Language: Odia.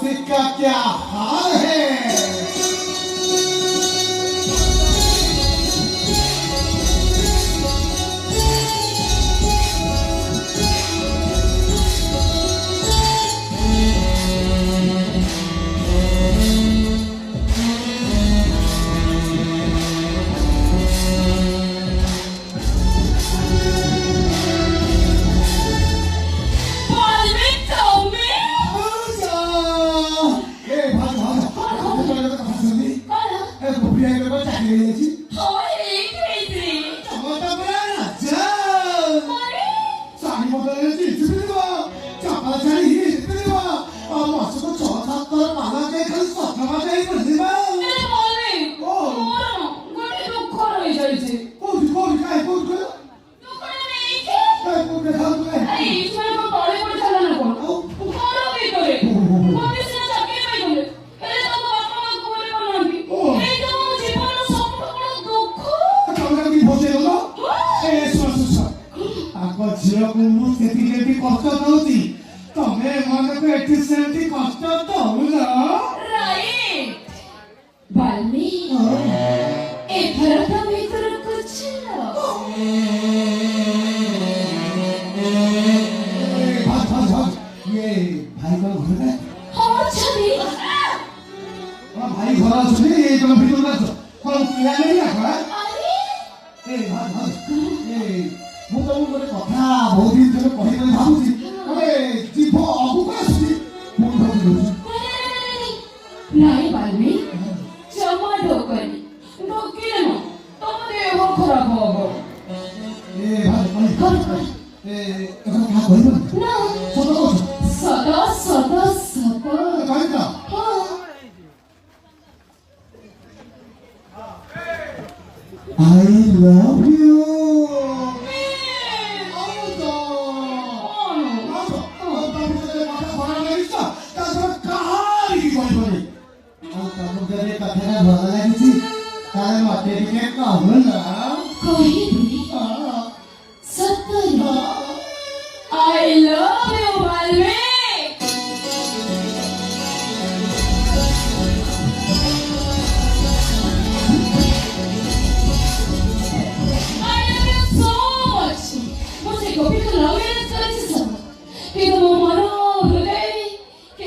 ट्रैफिक का क्या हाल है। ଝିଅକୁ ମୁଁ ସେତିକି କଷ୍ଟ ଦଉଛି, ତମେ ଏମାନଙ୍କୁ ଏଠି ସେମିତି କଷ୍ଟ ଦଉନ। ଭାଇ ଘର ଅଛନ୍ତି ତମ ଭିତରକୁ ଆସ। କଣ କିଣା ନେଇ ମୁଁ ତମକୁ ଗୋଟେ କଥା ବହୁତ ଦିନ ଧରି କହିବି ଭାବୁଛି, ଗୋଟେ ଜୀବ ଅଗୁକୁ ଆସୁଛି ମୁଁ ଭାବୁଛି। ନାଇଁ ବାଲ୍ମୀ, ଜମା ଢୋକନି, ଢୋକିଲେ ନା ତମ ଦେହ ଖରାପ ହବ। ସଦା ସଦା ସଦା I love you. କହିଲେ